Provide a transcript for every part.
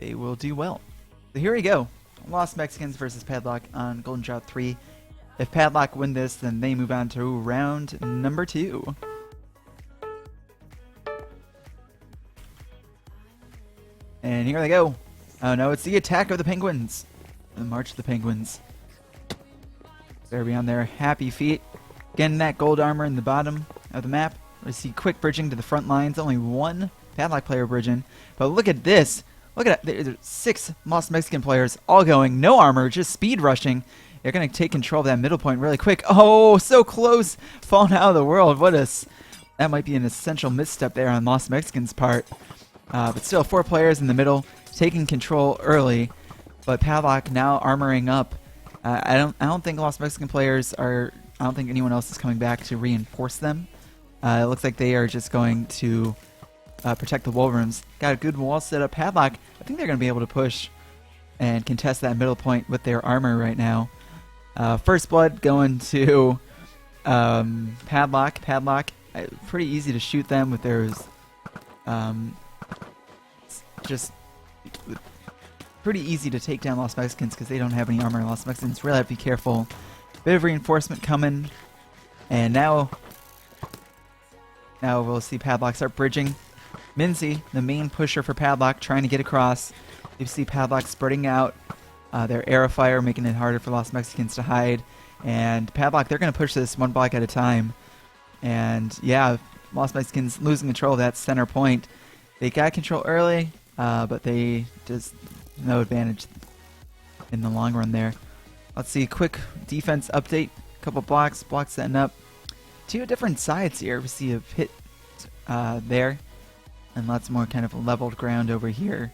they will do well. So here we go. Lost Mexicans versus Padlock on Golden Drought 3. If Padlock win this, then they move on to round number 2. And here they go. Oh no, it's the attack of the Penguins. The March of the Penguins. They're on their happy feet. Getting that gold armor in the bottom of the map. We see quick bridging to the front lines. Only one Padlock player bridging. But look at this. Look at that. There's 6 Lost Mexican players all going. No armor, just speed rushing. They're going to take control of that middle point really quick. Oh, so close. Falling out of the world. That might be an essential misstep there on Lost Mexicans' part. But still, 4 players in the middle taking control early. But Padlock now armoring up. I don't think Lost Mexican players are. I don't think anyone else is coming back to reinforce them. It looks like they are just going to protect the wall rooms. Got a good wall set up. Padlock, I think they're going to be able to push and contest that middle point with their armor right now. First blood going to Padlock. Padlock, pretty easy to shoot them with their just pretty easy to take down Lost Mexicans because they don't have any armor. Lost Mexicans really have to be careful. Bit of reinforcement coming, and now we'll see Padlock start bridging. Minzy, the main pusher for Padlock, trying to get across. You see Padlock spreading out their arrow fire, making it harder for Lost Mexicans to hide. And Padlock, they're going to push this one block at a time. And yeah, Lost Mexicans losing control of that center point. They got control early, but they just no advantage in the long run there. Let's see, quick defense update. Couple blocks setting up. 2 different sides here. We see a pit there, and lots more kind of leveled ground over here.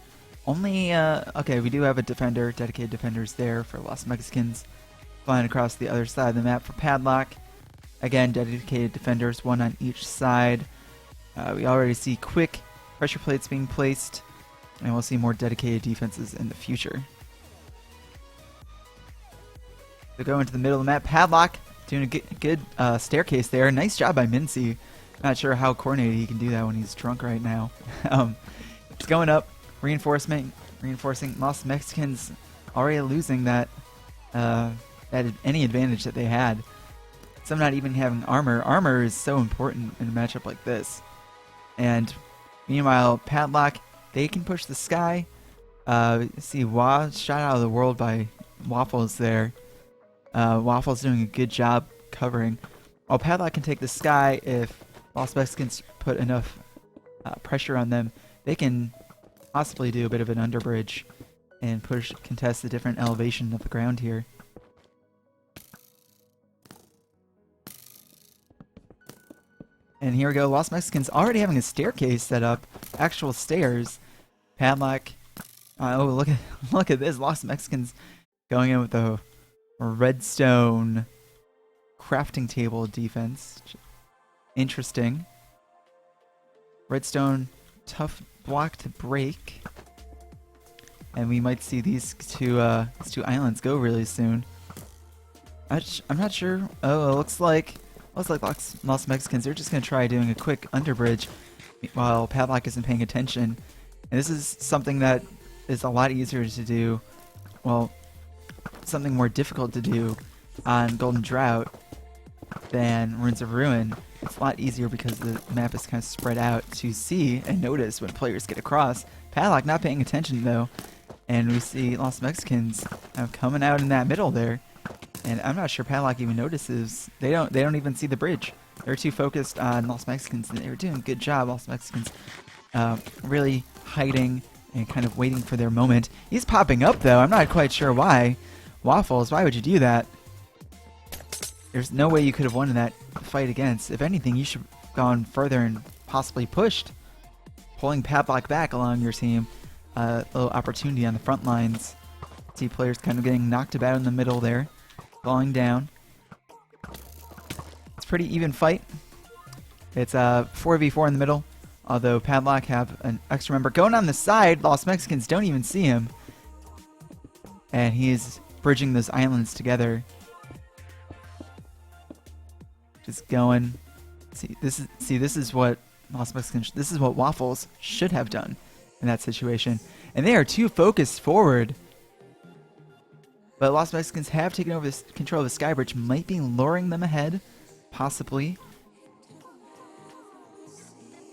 Only, okay, we do have a defender, dedicated defenders there for Lost Mexicans. Flying across the other side of the map for Padlock. Again, dedicated defenders, 1 on each side. We already see quick pressure plates being placed, and we'll see more dedicated defenses in the future. So go into the middle of the map. Padlock doing a good staircase there. Nice job by Minzy. Not sure how coordinated he can do that when he's drunk right now. Just going up, reinforcing. Lost Mexicans already losing that any advantage that they had. Some not even having armor. Armor is so important in a matchup like this. And meanwhile, Padlock, they can push the sky. See shot out of the world by Waffles there. Waffles doing a good job covering. While Padlock can take the sky, if Lost Mexicans put enough pressure on them, they can possibly do a bit of an underbridge and contest the different elevation of the ground here. And here we go, Lost Mexicans already having a staircase set up, actual stairs. Padlock, oh look at this, Lost Mexicans going in with the redstone crafting table defense. Interesting. Redstone, tough block to break. And we might see these two islands go really soon. I'm not sure. Oh, it looks like Lost Mexicans, they're just going to try doing a quick underbridge while Padlock isn't paying attention. And this is something that is a lot easier to do. Well, something more difficult to do on Golden Drought than Ruins of Ruin. It's a lot easier because the map is kind of spread out to see and notice when players get across. Padlock not paying attention though, and we see Lost Mexicans coming out in that middle there, and I'm not sure Padlock even notices. They don't even see the bridge. They're too focused on Lost Mexicans, and they were doing a good job. Lost Mexicans really hiding and kind of waiting for their moment. He's popping up though. I'm not quite sure why. Waffles, why would you do that? There's no way you could have won in that fight against. If anything, you should have gone further and possibly pushed, pulling Padlock back along your team. A little opportunity on the front lines. See players kind of getting knocked about in the middle there, falling down. It's a pretty even fight. It's a 4v4 in the middle, although Padlock have an extra member going on the side. Lost Mexicans don't even see him, and he's bridging those islands together. Just going. This is what Lost Mexicans. This is what Waffles should have done. in that situation. And they are too focused forward. But Lost Mexicans have taken over this control of the Skybridge, might be luring them ahead, possibly.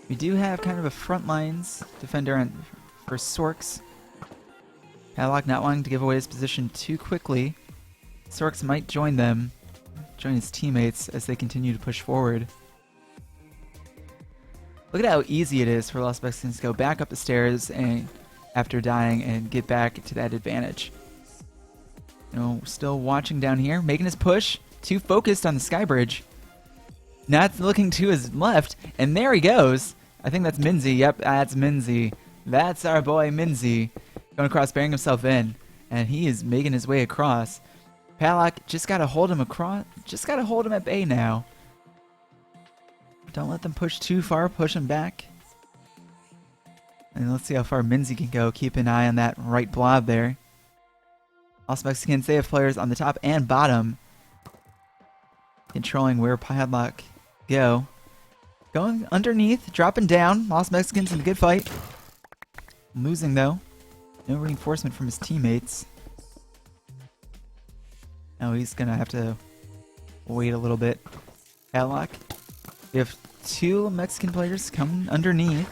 We do have kind of a front lines defender for Sorks. Padlock not wanting to give away his position too quickly. Sorks might join them, join his teammates as they continue to push forward. Look at how easy it is for Lost Mexicans to go back up the stairs and after dying and get back to that advantage. You know, still watching down here, making his push, too focused on the Skybridge. Not looking to his left, and there he goes. I think that's Minzy. Yep, that's Minzy. That's our boy Minzy. Going across, bearing himself in, and he is making his way across. Padlock just gotta hold him across. Just gotta hold him at bay now. Don't let them push too far. Push him back. And let's see how far Minzy can go. Keep an eye on that right blob there. Lost Mexicans, they have players on the top and bottom, controlling where Padlock go. Going underneath, dropping down. Lost Mexicans in a good fight. Losing though. No reinforcement from his teammates. Now he's gonna have to wait a little bit. Padlock. We have 2 Mexican players coming underneath.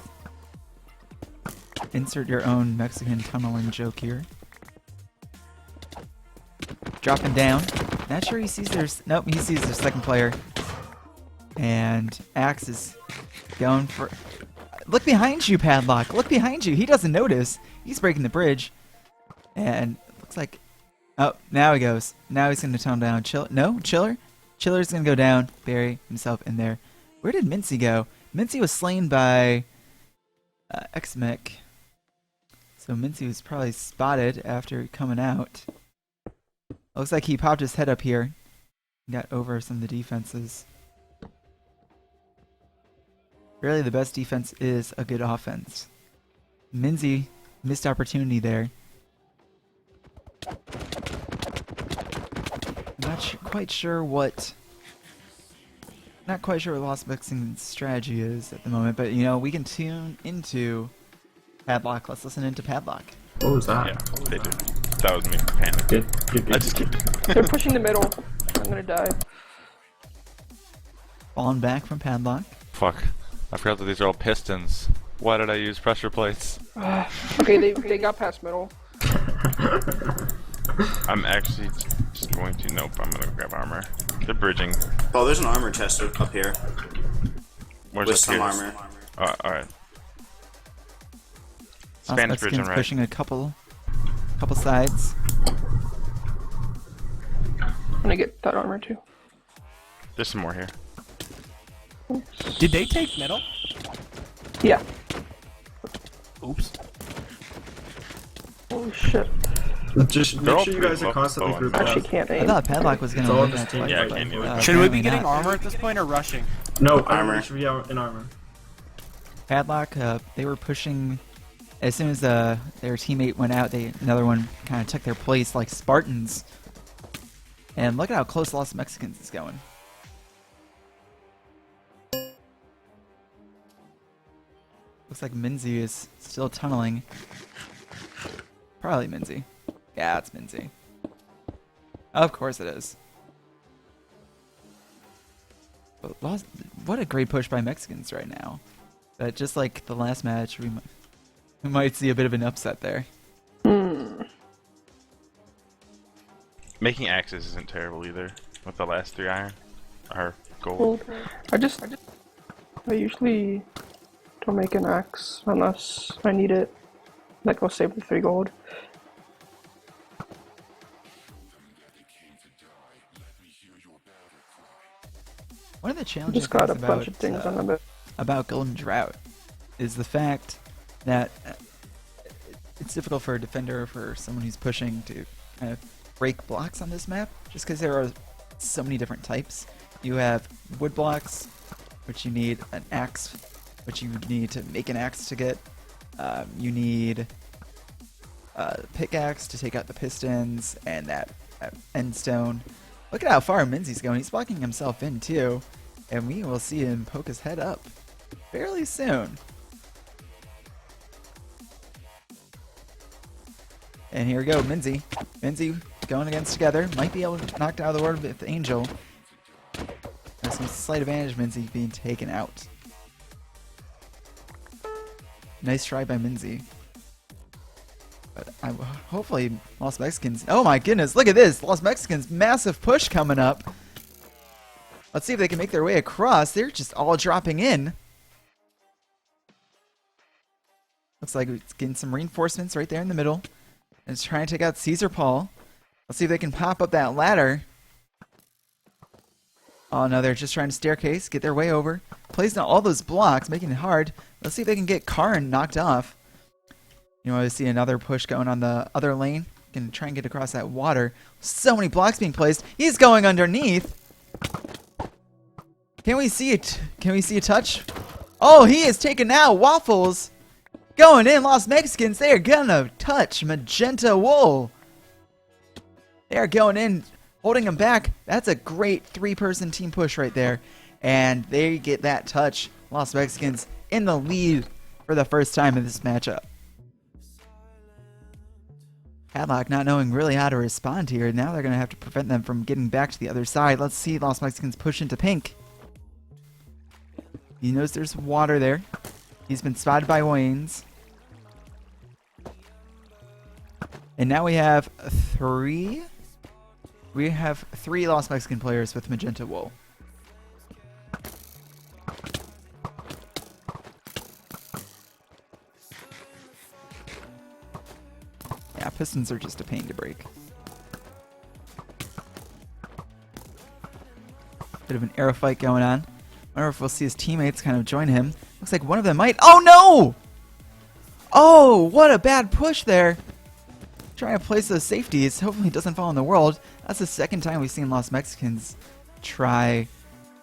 Insert your own Mexican tunneling joke here. Dropping down. Not sure he sees their... Nope, he sees their second player. And Axe is going for... Look behind you, Padlock. Look behind you. He doesn't notice. He's breaking the bridge. And looks like... Oh, now he goes. Now he's going to tone down. No, Chiller? Chiller's going to go down. Bury himself in there. Where did Mincy go? Mincy was slain by X-Mech. So Mincy was probably spotted after coming out. Looks like he popped his head up here. Got over some of the defenses. Really, the best defense is a good offense. Minzy missed opportunity there. I'm not quite sure what... Not quite sure what Lost Mexicans' strategy is at the moment, but you know, we can tune into Padlock. Let's listen into Padlock. What was that? Yeah, they did. That was me. Panic. Good. I just kidding. They're pushing the middle. I'm gonna die. Falling back from Padlock. Fuck. I forgot that these are all pistons. Why did I use pressure plates? Okay, they got past middle. I'm actually just going to... Nope, I'm gonna grab armor. They're bridging. Oh, there's an armor chest up here. Where's With up some here? armor. Alright. Lost Spanish bridging, Mexicans right? pushing a couple sides. I'm gonna get that armor too. There's some more here. Did they take middle? Yeah. Oops. Oh shit. Just They're make all sure you pretty guys are low. constantly Oh, grouped Actually up. can't I aim. thought Padlock was going It's to all win just that fight. Yeah, I but, can't do it. Should we be apparently getting not. armor at this point or rushing? No, Armor. armor should be out in armor. Padlock, they were pushing... As soon as their teammate went out, another one kind of took their place like Spartans. And look at how close Lost Mexicans is going. Looks like Minzy is still tunneling. Probably Minzy. Yeah, it's Minzy. Of course it is. But what a great push by Mexicans right now. But just like the last match, we might see a bit of an upset there. Making axes isn't terrible either. With the last 3 iron. Or gold. I usually don't make an axe unless I need it. Like I'll save the 3 gold. One of the challenging Just got a things bunch of things on the about Golden Drought is the fact that it's difficult for a defender or for someone who's pushing to kind of break blocks on this map, just because there are so many different types. You have wood blocks, which you need an axe, which you need to make an axe to get. You need a pickaxe to take out the pistons and that end stone. Look at how far Minzy's going. He's blocking himself in too, and we will see him poke his head up fairly soon. And here we go, Minzy. Minzy going against together. Might be able to knock out of the world with Angel. There's some slight advantage, Minzy being taken out. Nice try by Minzy. But hopefully Lost Mexicans... Oh my goodness, look at this! Lost Mexicans, massive push coming up. Let's see if they can make their way across. They're just all dropping in. Looks like it's getting some reinforcements right there in the middle. And it's trying to take out Caesar Paul. Let's see if they can pop up that ladder. Oh no, they're just trying to staircase, get their way over. Placing all those blocks, making it hard. Let's see if they can get Karn knocked off. You know, I see another push going on the other lane. Gonna try and get across that water. So many blocks being placed. He's going underneath. Can we see it? Can we see a touch? Oh, he is taken out. Waffles going in. Lost Mexicans, they are gonna touch Magenta Wool. They are going in, holding him back. That's a great three-person team push right there. And they get that touch. Lost Mexicans in the lead for the first time in this matchup. Padlock not knowing really how to respond here. Now they're going to have to prevent them from getting back to the other side. Let's see Lost Mexicans push into pink. He knows there's water there. He's been spotted by Waynes. And now we have three Lost Mexican players with Magenta Wool. Yeah, Pistons are just a pain to break. Bit of an arrow fight going on. Wonder if we'll see his teammates kind of join him. Looks like one of them might. Oh no! Oh, what a bad push there. Trying to place those safeties. Hopefully it doesn't fall in the world. That's the second time we've seen Lost Mexicans try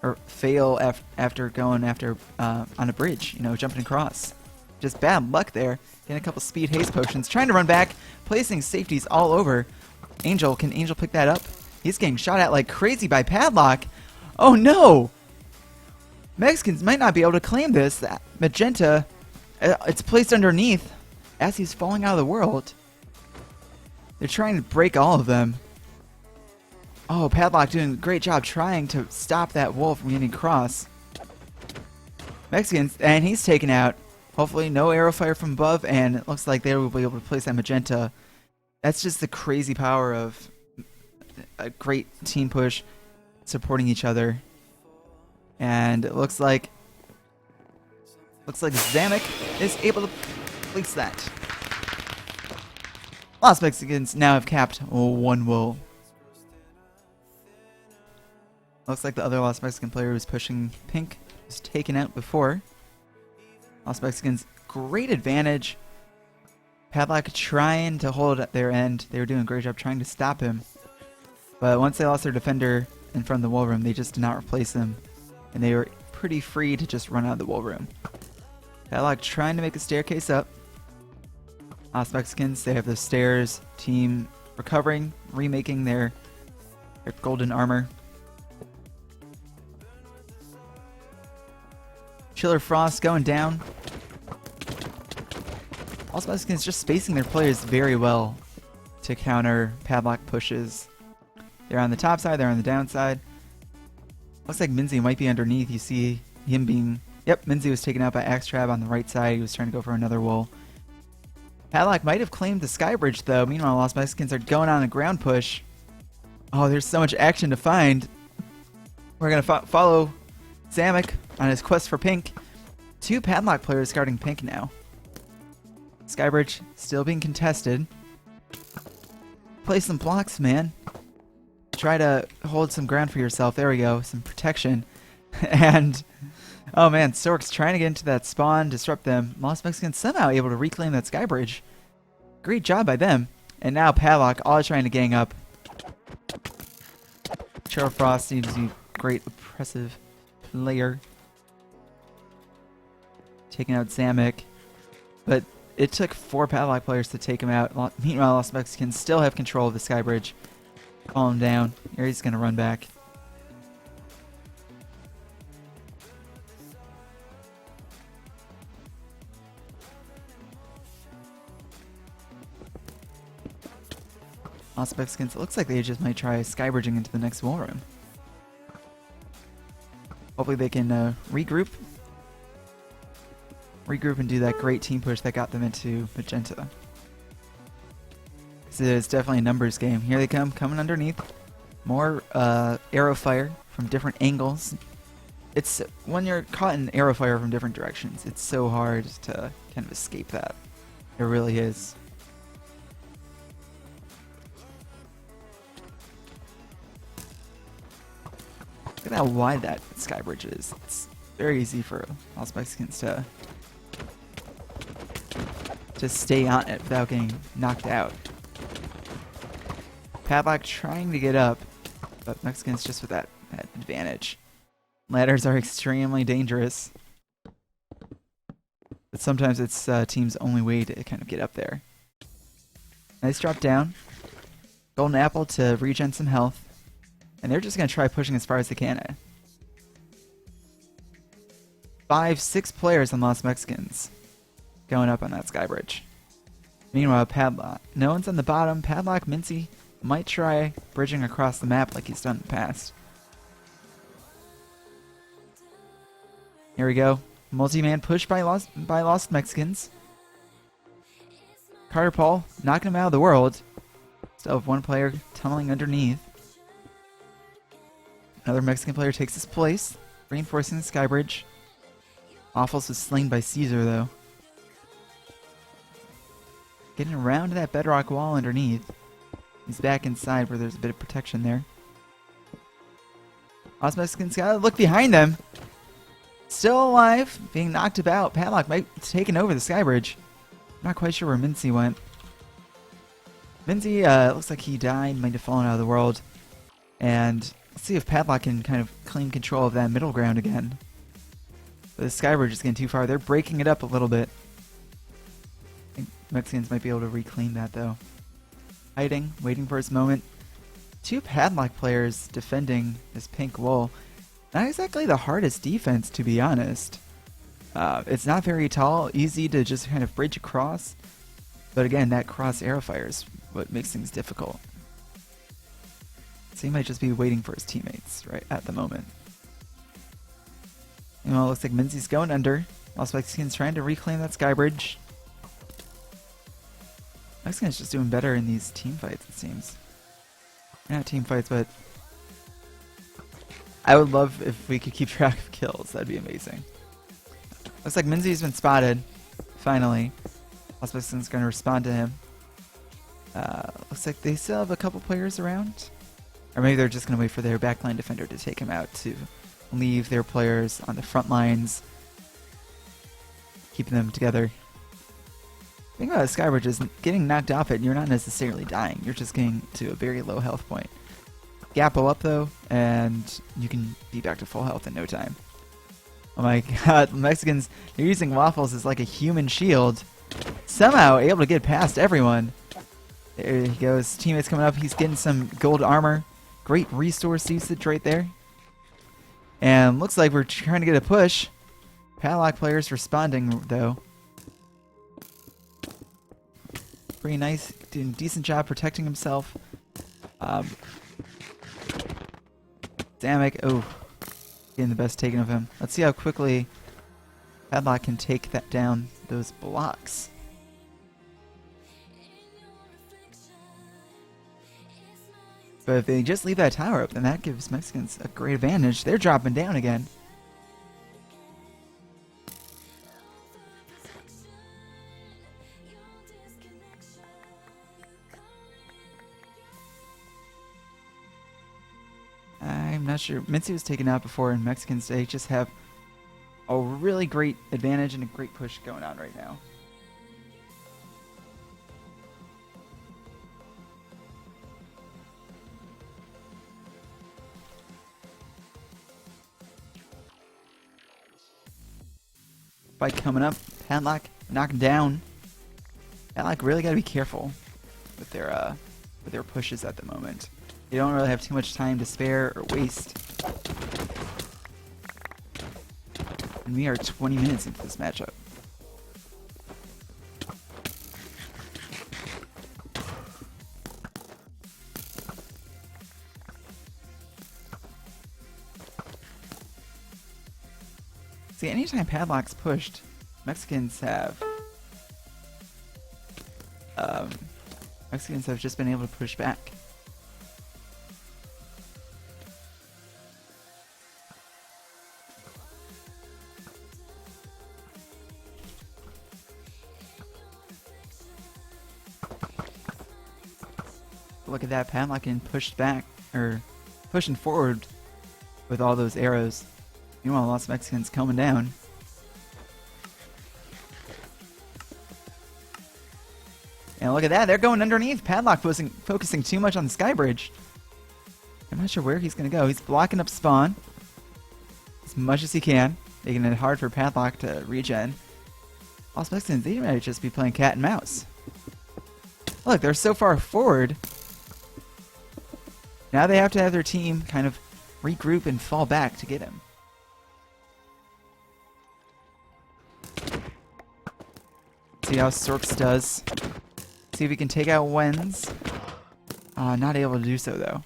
or fail after going after on a bridge, you know, jumping across. Just bad luck there. Getting a couple speed haste potions. Trying to run back. Placing safeties all over. Angel, can Angel pick that up? He's getting shot at like crazy by Padlock. Oh no! Mexicans might not be able to claim this. That Magenta, it's placed underneath as he's falling out of the world. They're trying to break all of them. Oh, Padlock doing a great job trying to stop that wolf from getting across. Mexicans, and he's taken out. Hopefully no arrow fire from above, and it looks like they will be able to place that Magenta. That's just the crazy power of a great team push, supporting each other. And it looks like Zamek is able to place that. Lost Mexicans now have capped one wool. Looks like the other Lost Mexican player who was pushing pink was taken out before. Lost Mexicans, great advantage. Padlock trying to hold at their end. They were doing a great job trying to stop him. But once they lost their defender in front of the wool room, they just did not replace him. And they were pretty free to just run out of the wool room. Padlock trying to make a staircase up. Lost Mexicans, they have the stairs team recovering, remaking their golden armor. Chiller Frost going down. Lost Mexicans just spacing their players very well to counter Padlock pushes. They're on the top side, they're on the downside. Looks like Minzy might be underneath. You see him being... Yep, Minzy was taken out by Axtrab on the right side. He was trying to go for another wool. Padlock might have claimed the sky bridge, though. Meanwhile, Lost Mexicans are going on a ground push. Oh, there's so much action to find. We're going to follow Zamek on his quest for pink. Two Padlock players guarding pink now. Skybridge still being contested. Play some blocks, man. Try to hold some ground for yourself. There we go. Some protection. And, oh man, Stork's trying to get into that spawn, disrupt them. Lost Mexicans somehow able to reclaim that Skybridge. Great job by them. And now Padlock all trying to gang up. Cheryl Frost seems to be a great oppressive player. Taking out Zamek. But it took 4 Padlock players to take him out. Meanwhile, Lost Mexicans still have control of the Skybridge. Fall him down. Here he's going to run back. LostMexicans, it looks like they just might try skybridging into the next wall room. Hopefully they can regroup and do that great team push that got them into Magenta. So it's definitely a numbers game. Here they come, coming underneath. More arrow fire from different angles. It's when you're caught in arrow fire from different directions, it's so hard to kind of escape that. It really is. Look at how wide that sky bridge is. It's very easy for LostMexicans to stay on it without getting knocked out. Padlock trying to get up, but Mexicans just with that advantage. Ladders are extremely dangerous, but sometimes it's team's only way to kind of get up there. Nice drop down. Golden apple to regen some health. And they're just going to try pushing as far as they can. 5, 6 players on LostMexicans going up on that sky bridge. Meanwhile, Padlock. No one's on the bottom. Padlock, Mincy might try bridging across the map like he's done in the past. Here we go. Multi-man push by LostMexicans. Carter Paul knocking him out of the world. Still have one player tunneling underneath. Another Mexican player takes his place, reinforcing the sky bridge. Awfuls was slain by Caesar, though. Getting around to that bedrock wall underneath. He's back inside where there's a bit of protection there. LostMexicans gotta look behind them. Still alive, being knocked about. Padlock might have taken over the sky bridge. Not quite sure where Mincy went. Mincy looks like he died, might have fallen out of the world. And let's see if Padlock can kind of claim control of that middle ground again. But the sky bridge is getting too far. They're breaking it up a little bit. I think Mexicans might be able to reclaim that though. Hiding, waiting for his moment. 2 Padlock players defending this pink wall. Not exactly the hardest defense, to be honest. It's not very tall, easy to just kind of bridge across. But again, that cross arrow fire is what makes things difficult. So he might just be waiting for his teammates right at the moment. You know, it looks like Mincy's going under. LostMexicans trying to reclaim that sky bridge. Mexicans just doing better in these team fights, it seems. Not team fights, but I would love if we could keep track of kills. That'd be amazing. Looks like Minzy's been spotted. Finally. LostMexicans going to respond to him. Looks like they still have a couple players around. Or maybe they're just going to wait for their backline defender to take him out to leave their players on the front lines. Keeping them together. The thing about Skybridge is getting knocked off it, you're not necessarily dying. You're just getting to a very low health point. Gapple up though, and you can be back to full health in no time. Oh my god, Mexicans, they're using waffles as like a human shield. Somehow able to get past everyone. There he goes. Teammates coming up. He's getting some gold armor. Great resource usage right there. And looks like we're trying to get a push. Padlock players responding though. Pretty nice. Doing a decent job protecting himself. Damek, oh, getting the best taken of him. Let's see how quickly Padlock can take that down those blocks. But if they just leave that tower up, then that gives Mexicans a great advantage. They're dropping down again. I'm not sure. Mincy was taken out before, and Mexicans, they just have a really great advantage and a great push going on right now. Fight coming up. Padlock knocked down. Padlock really got to be careful with their pushes at the moment. They don't really have too much time to spare or waste. And we are 20 minutes into this matchup. See, anytime Padlock's pushed, Mexicans have just been able to push back. Look at that, Padlock getting pushed back, or pushing forward with all those arrows. Meanwhile, Lost Mexicans coming down. And look at that, they're going underneath. Padlock focusing too much on the sky bridge. I'm not sure where he's going to go. He's blocking up spawn as much as he can, making it hard for Padlock to regen. Lost Mexicans, they might just be playing cat and mouse. Look, they're so far forward. Now they have to have their team kind of regroup and fall back to get him. See how Sorks does. See if he can take out Wens. Not able to do so though.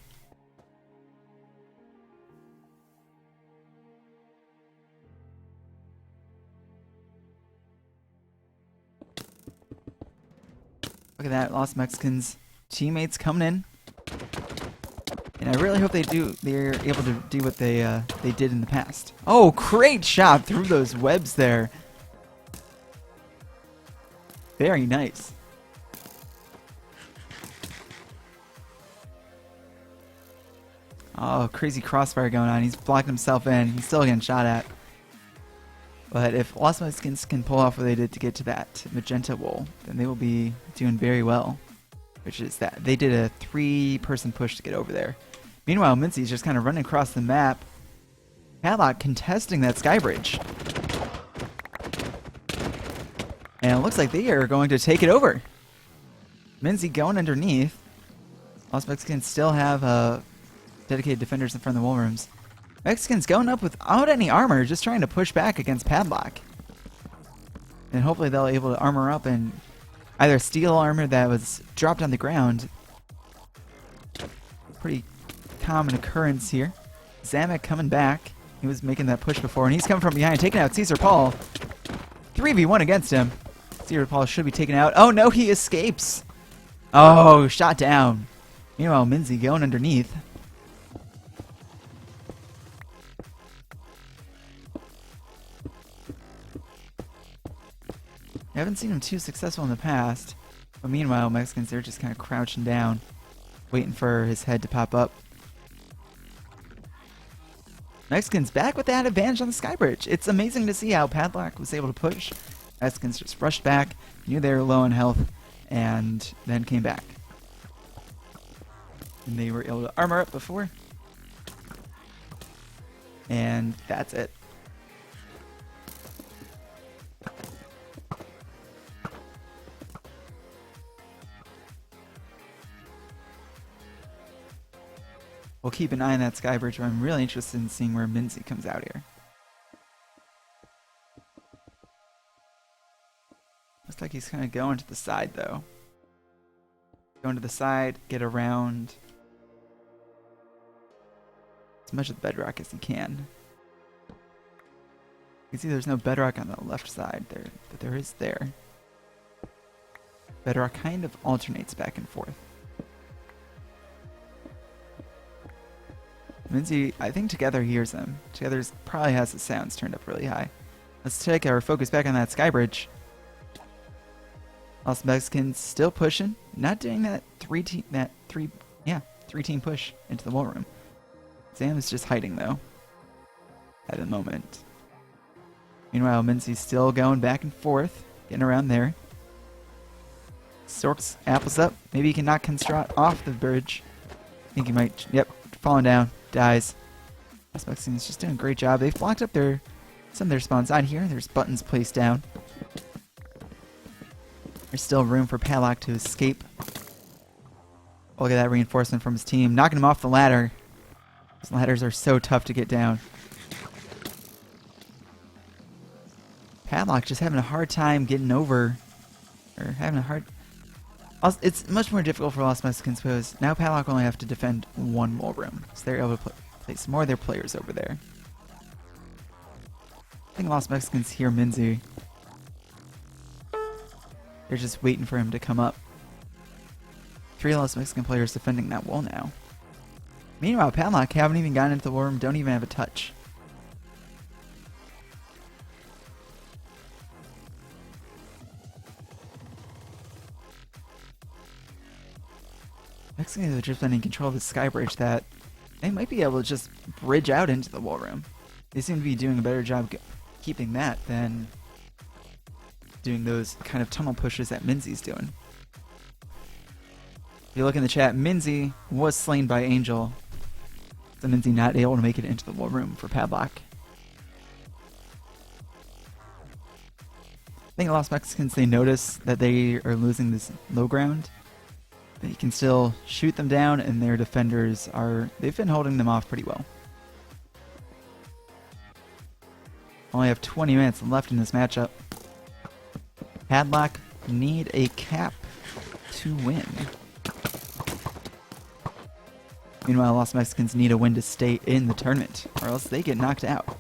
Look at that, Lost Mexicans teammates coming in. And I really hope they're able to do what they did in the past. Oh, great shot through those webs there. Very nice. Oh, crazy crossfire going on. He's blocking himself in. He's still getting shot at. But if Lost Mexicans can pull off what they did to get to that magenta wall, then they will be doing very well. Which is that they did a 3-person push to get over there. Meanwhile, Mincy's just kind of running across the map. Padlock contesting that sky bridge. And it looks like they are going to take it over. Mincy going underneath. Lost Mexicans still have dedicated defenders in front of the wall rooms. Mexicans going up without any armor, just trying to push back against Padlock. And hopefully they'll be able to armor up and either steal armor that was dropped on the ground. Pretty common occurrence here. Zamek coming back. He was making that push before, and he's coming from behind, taking out Caesar Paul. 3v1 against him. Caesar Paul should be taken out. Oh no, he escapes. Oh, shot down. Meanwhile, Minzy going underneath. I haven't seen him too successful in the past, but meanwhile, Mexicans, they're just kind of crouching down, waiting for his head to pop up. Mexicans back with that advantage on the sky bridge. It's amazing to see how Padlock was able to push. Mexicans just rushed back, knew they were low on health, and then came back. And they were able to armor up before. And that's it. We'll keep an eye on that sky bridge, but I'm really interested in seeing where Minzy comes out here. Looks like he's kind of going to the side, though. Going to the side, get around as much of the bedrock as he can. You can see there's no bedrock on the left side there, but there is there. Bedrock kind of alternates back and forth. Minzy, I think Together hears him. Together probably has the sounds turned up really high. Let's take our focus back on that sky bridge. Lost Mexicans still pushing, not doing that three-team push into the wall room. Sam is just hiding though, at the moment. Meanwhile, Mincy's still going back and forth, getting around there. Sorks apples up. Maybe he can knock Construct off the bridge. I think he might. Yep, falling down. Dies. Lost Mexicans just doing a great job. They've blocked up some of their spawns on here. There's buttons placed down. There's still room for Padlock to escape. Look at that reinforcement from his team, knocking him off the ladder. Those ladders are so tough to get down. Padlock just having a hard time getting over, or having a hard. It's much more difficult for Lost Mexicans because now Padlock only have to defend one wall room, so they're able to place more of their players over there. think Lost Mexicans hear Minzy. They're just waiting for him to come up. 3 Lost Mexican players defending that wall now. Meanwhile, Padlock haven't even gotten into the war room, don't even have a touch. Mexicans have just been in control of the sky bridge that they might be able to just bridge out into the wall room. They seem to be doing a better job keeping that than doing those kind of tunnel pushes that Minzy's doing. If you look in the chat, Minzy was slain by Angel. So Minzy not able to make it into the wall room for Padlock. I think Lost Mexicans, they notice that they are losing this low ground. But you can still shoot them down, and their defenders they've been holding them off pretty well. Only have 20 minutes left in this matchup. Padlock need a cap to win. Meanwhile, Lost Mexicans need a win to stay in the tournament, or else they get knocked out.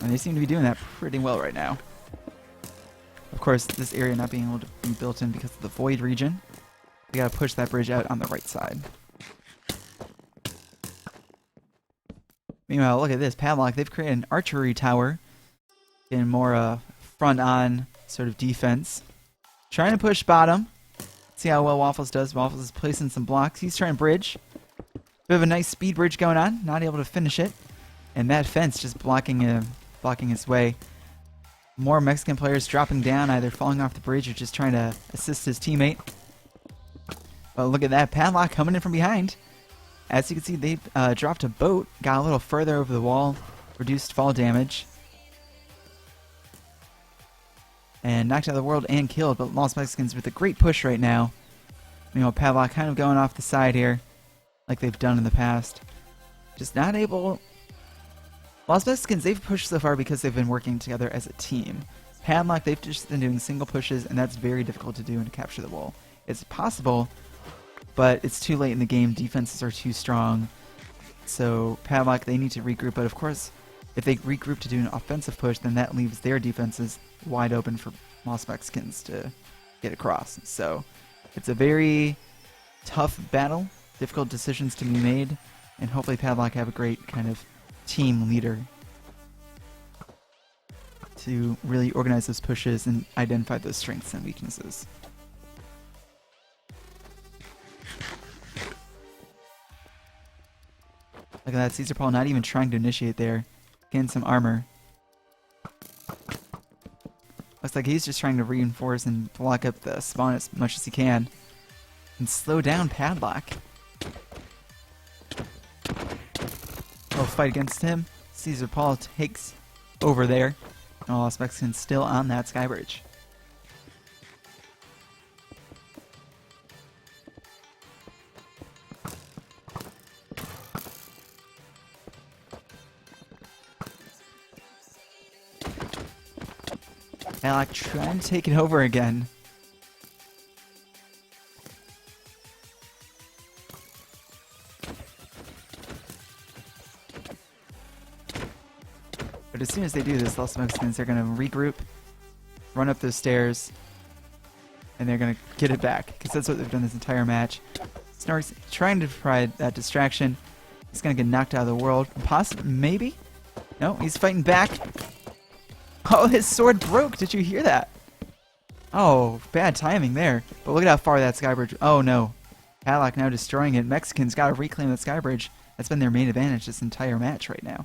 And they seem to be doing that pretty well right now. Of course, this area not being able to be built in because of the Void region. We gotta push that bridge out on the right side. Meanwhile, look at this. Padlock, they've created an archery tower. Getting more front-on sort of defense. Trying to push bottom. See how well Waffles does. Waffles is placing some blocks. He's trying to bridge. Bit of a nice speed bridge going on. Not able to finish it. And that fence just blocking his way. More Mexican players dropping down, either falling off the bridge or just trying to assist his teammate. But look at that. Padlock coming in from behind. As you can see, they've dropped a boat. Got a little further over the wall. Reduced fall damage. And knocked out of the world and killed. But Lost Mexicans with a great push right now. Meanwhile, Padlock kind of going off the side here. Like they've done in the past. Just not able... Lost Mexicans, they've pushed so far because they've been working together as a team. Padlock, they've just been doing single pushes, and that's very difficult to do and to capture the wall. It's possible, but it's too late in the game. Defenses are too strong. So Padlock, they need to regroup. But of course, if they regroup to do an offensive push, then that leaves their defenses wide open for Lost Mexicans to get across. So it's a very tough battle, difficult decisions to be made, and hopefully Padlock have a great kind of team leader to really organize those pushes and identify those strengths and weaknesses. Look at that, Caesar Paul not even trying to initiate there. Getting some armor. Looks like he's just trying to reinforce and block up the spawn as much as he can. And slow down Padlock. Oh, fight against him. Caesar Paul takes over there. And Lost Mexicans still on that sky bridge. Padlock trying to take it over again. But as soon as they do this, Lost Mexicans are going to regroup, run up those stairs, and they're going to get it back. Because that's what they've done this entire match. Snork's trying to provide that distraction. He's going to get knocked out of the world. Maybe? No, he's fighting back. Oh, his sword broke. Did you hear that? Oh, bad timing there. But look at how far that sky bridge... Oh, no. Padlock now destroying it. Mexicans got to reclaim that sky bridge. That's been their main advantage this entire match right now.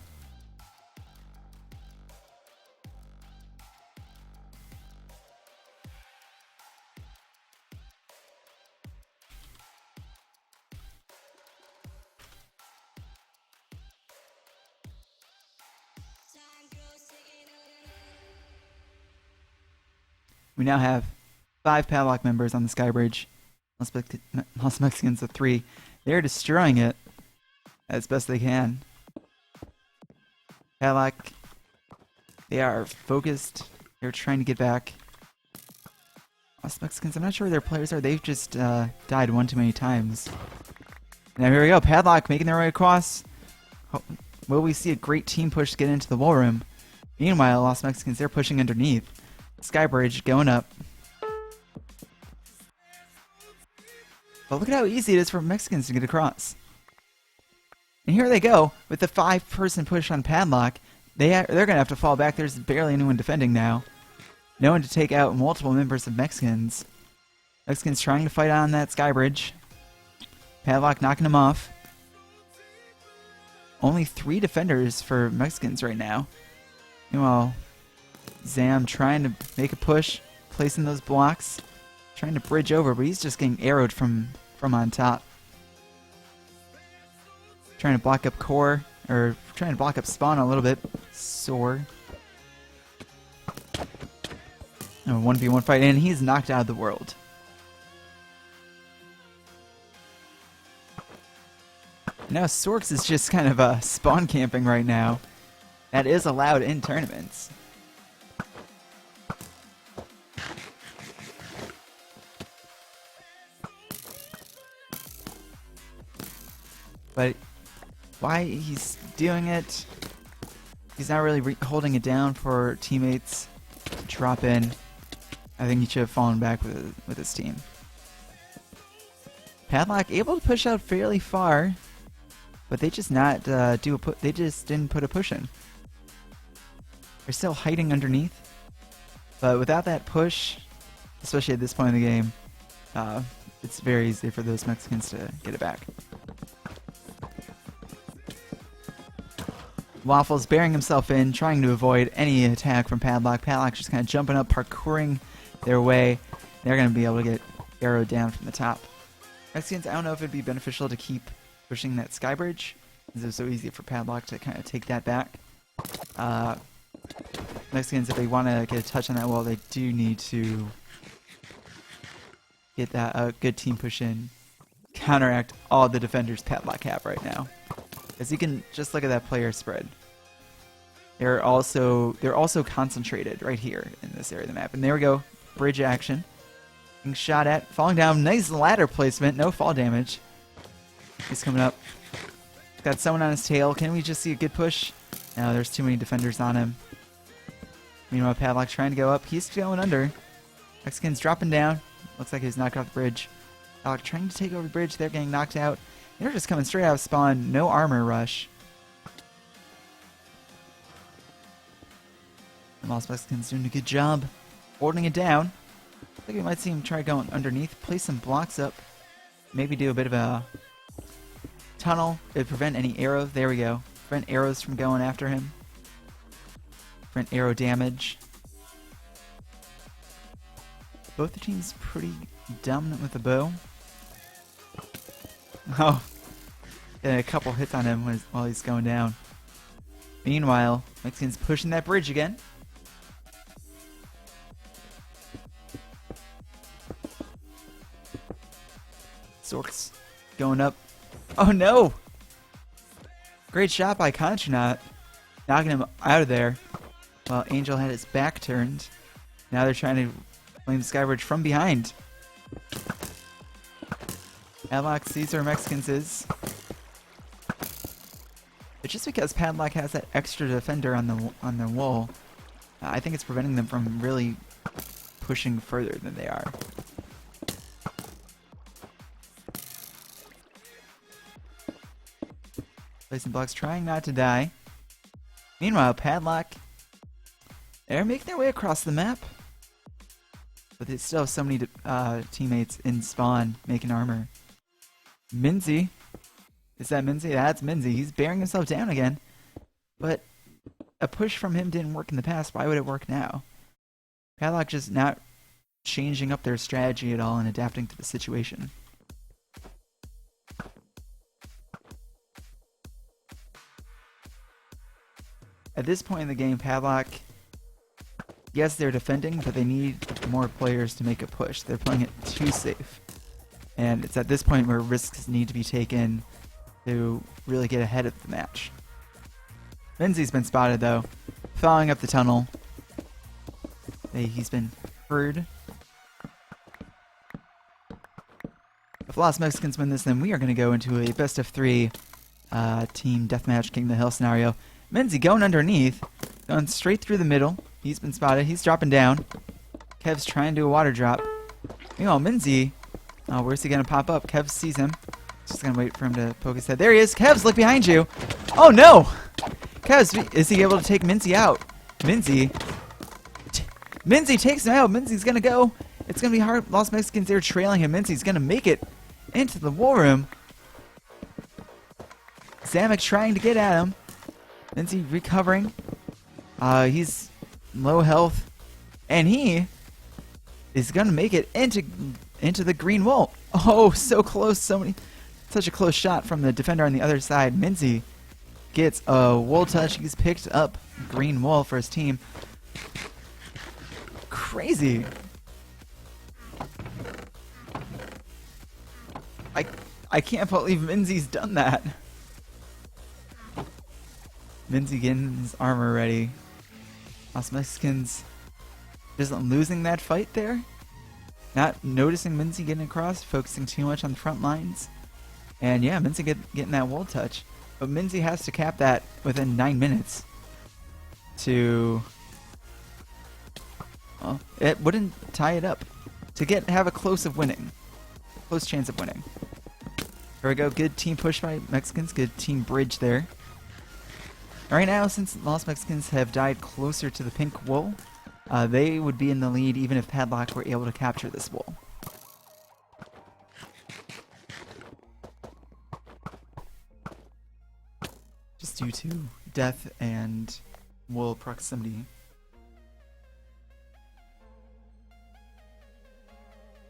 We now have 5 Padlock members on the sky bridge. Lost Mexicans of 3. They're destroying it as best they can. Padlock, they are focused. They're trying to get back. Lost Mexicans, I'm not sure where their players are. They've just died one too many times. Now here we go. Padlock making their way across. Will we see a great team push to get into the wall room? Meanwhile, Lost Mexicans, they're pushing underneath. Sky Bridge going up. But look at how easy it is for Mexicans to get across. And here they go with the 5-person push on Padlock. They're going to have to fall back. There's barely anyone defending now. No one to take out multiple members of Mexicans. Mexicans trying to fight on that Sky Bridge. Padlock knocking him off. Only 3 defenders for Mexicans right now. Meanwhile, Zam trying to make a push, placing those blocks, trying to bridge over, but he's just getting arrowed from on top. Trying to block up core, or trying to block up spawn a little bit. Soar. A 1v1 fight, and he's knocked out of the world. Now Sorks is just kind of spawn camping right now. That is allowed in tournaments. But why he's doing it, he's not really holding it down for teammates to drop in. I think he should have fallen back with his team. Padlock able to push out fairly far, but they just not they just didn't put a push in. They're still hiding underneath, but without that push, especially at this point in the game, it's very easy for those Mexicans to get it back. Waffles bearing himself in, trying to avoid any attack from Padlock. Padlock just kind of jumping up, parkouring their way. They're going to be able to get arrowed down from the top. Mexicans, I don't know if it'd be beneficial to keep pushing that Sky Bridge, because it was so easy for Padlock to kind of take that back. Mexicans, if they want to get a touch on that wall, they do need to get that good team push in, counteract all the defenders Padlock have right now. As you can just look at that player spread. They're also concentrated right here in this area of the map. And there we go, bridge action. Being shot at, falling down, nice ladder placement, no fall damage. He's coming up. Got someone on his tail. Can we just see a good push? No, there's too many defenders on him. Meanwhile, Padlock trying to go up. He's going under. Mexicans dropping down. Looks like he's knocked off the bridge. Padlock trying to take over the bridge. They're getting knocked out. They're just coming straight out of spawn. No armor rush. And Lost Mexicans doing a good job holding it down. I think we might see him try going underneath. Place some blocks up. Maybe do a bit of a tunnel. It'd prevent any arrows. There we go. Prevent arrows from going after him. Prevent arrow damage. Both the teams pretty dominant with the bow. Oh, a couple hits on him while he's going down. Meanwhile, Mexicans pushing that bridge again. Sorks going up. Oh no! Great shot by Contronaut, knocking him out of there. While Angel had his back turned. Now they're trying to flame the Sky Bridge from behind. Padlock sees where Mexicans is. But just because Padlock has that extra defender on the wall, I think it's preventing them from really pushing further than they are. Placing blocks, trying not to die. Meanwhile, Padlock, they're making their way across the map. But they still have so many teammates in spawn making armor. Minzy. Is that Minzy? That's Minzy. He's bearing himself down again. But a push from him didn't work in the past. Why would it work now? Padlock just not changing up their strategy at all and adapting to the situation. At this point in the game, Padlock, yes, they're defending, but they need more players to make a push. They're playing it too safe. And it's at this point where risks need to be taken to really get ahead of the match. Minzy's been spotted though, following up the tunnel. He's been heard. If Lost Mexicans win this, then we are going to go into a best of 3 team deathmatch King of the Hill scenario. Minzy going underneath. Going straight through the middle. He's been spotted. He's dropping down. Kev's trying to do a water drop. Meanwhile, Minzy, where's he going to pop up? Kev sees him. Just going to wait for him to poke his head. There he is. Kev's, look behind you. Oh, no. Kev's, is he able to take Minzy out? Minzy takes him out. Minzy's going to go. It's going to be hard. Lost Mexicans, they're trailing him. Minzy's going to make it into the war room. Zamek trying to get at him. Minzy recovering. He's low health. And he is going to make it into the green wall. Oh, so close. Such a close shot from the defender on the other side. Minzy gets a wool touch. He's picked up green wool for his team. Crazy. I can't believe Minzy's done that. Minzy getting his armor ready. Lost Mexicans just losing that fight there. Not noticing Minzy getting across, focusing too much on the front lines. And yeah, Minzy getting that wall touch. But Minzy has to cap that within 9 minutes to... Well, it wouldn't tie it up. To have a close chance of winning. There we go. Good team push by Mexicans. Good team bridge there. Right now, since Lost Mexicans have died closer to the pink wool, they would be in the lead even if Padlock were able to capture this wool. Just due to death and wool proximity.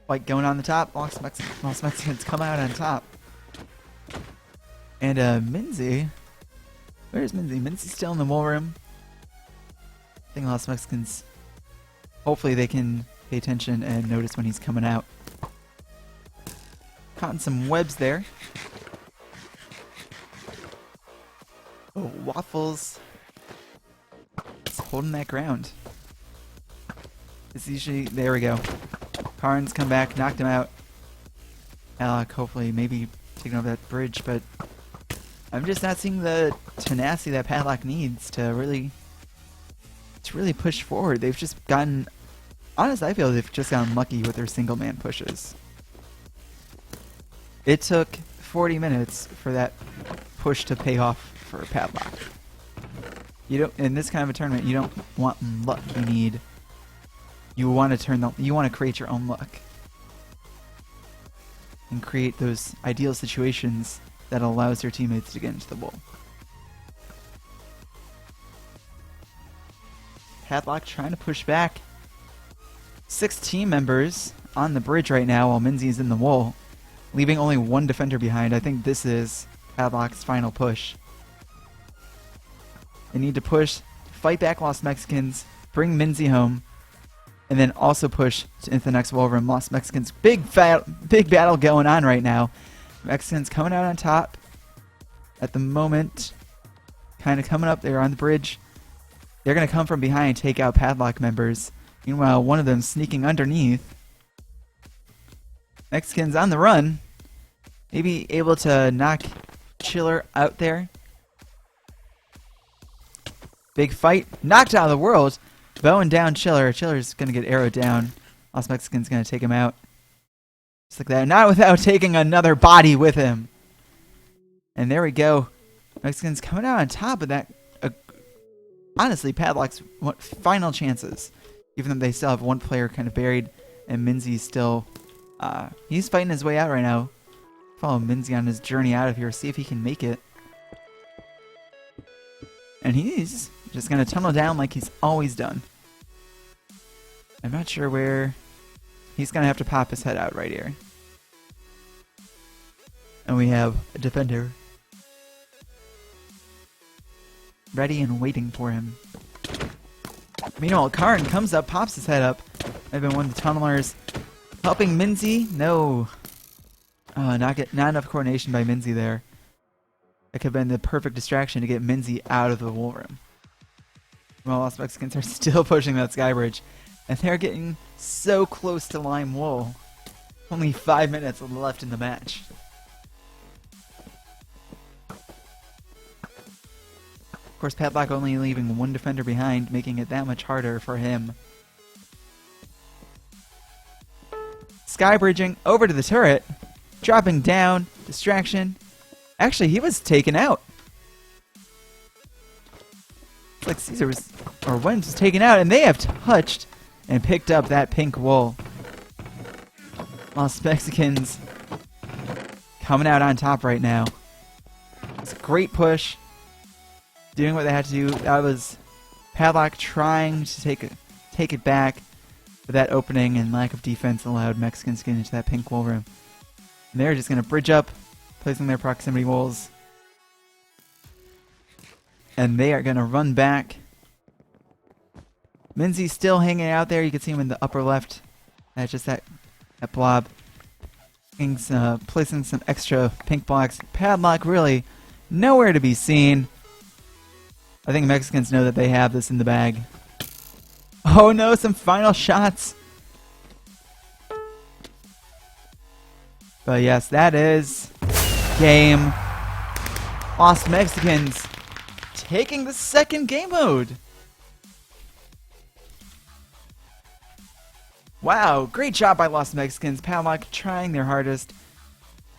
Fight going on the top. Lost Mexicans come out on top. And Minzy. Where's Minzy? Minzy's still in the wool room. I think Lost Mexicans. Hopefully they can pay attention and notice when he's coming out. Caught in some webs there. Oh, Waffles. It's holding that ground. It's usually... There we go. Karn's come back, knocked him out. Alec hopefully maybe taking over that bridge, but I'm just not seeing the tenacity that Padlock needs to really push forward. They've just gotten... Honestly, I feel they've just gotten lucky with their single man pushes. It took 40 minutes for that push to pay off for Padlock. You don't, in this kind of a tournament, you don't want luck. You want to create your own luck and create those ideal situations that allows your teammates to get into the bowl. Padlock trying to push back. 6 team members on the bridge right now while Minzy's in the wall, leaving only 1 defender behind. I think this is Padlock's final push. They need to push, fight back Lost Mexicans, bring Minzy home, and then also push into the next wall room. Lost Mexicans, big battle going on right now. Mexicans coming out on top at the moment, kind of coming up there on the bridge. They're going to come from behind and take out Padlock members. Meanwhile, one of them sneaking underneath. Mexicans on the run. Maybe able to knock Chiller out there. Big fight. Knocked out of the world. Bowing down Chiller. Chiller's going to get arrowed down. Lost Mexican's going to take him out. Just like that. Not without taking another body with him. And there we go. Mexicans coming out on top of that. Honestly, Padlock's final chances. Even though they still have 1 player kind of buried. And Minzy's still... he's fighting his way out right now. Follow Minzy on his journey out of here. See if he can make it. And he's just going to tunnel down like he's always done. I'm not sure where... He's going to have to pop his head out right here. And we have a defender ready and waiting for him. Meanwhile, Karn comes up, pops his head up. I've been one of the tunnelers helping Minzy. No. Not enough coordination by Minzy there. It could have been the perfect distraction to get Minzy out of the wool room. Well, Lost Mexicans are still pushing that sky bridge. And they're getting so close to lime wool. Only 5 minutes left in the match. Of course, Padlock only leaving one defender behind, making it that much harder for him. Sky bridging over to the turret, dropping down, distraction. Actually, he was taken out. It's like Caesar was, or Wens was taken out, and they have touched and picked up that pink wool. Lost Mexicans coming out on top right now. It's a great push. Doing what they had to do. That was Padlock trying to take it back, but that opening and lack of defense allowed Mexicans to get into that pink wool room. And they're just going to bridge up, placing their proximity walls. And they are going to run back. Minzy's still hanging out there. You can see him in the upper left. That's just that blob. Placing some extra pink blocks. Padlock really nowhere to be seen. I think Mexicans know that they have this in the bag. Oh no, some final shots. But yes, that is game. Lost Mexicans taking the second game mode. Wow, great job by Lost Mexicans. Padlock trying their hardest.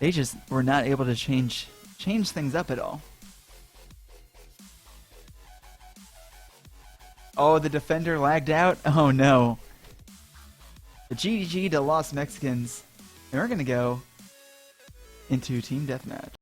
They just were not able to change things up at all. Oh, the defender lagged out? Oh no. The GG to Lost Mexicans. And we're going to go into Team Deathmatch.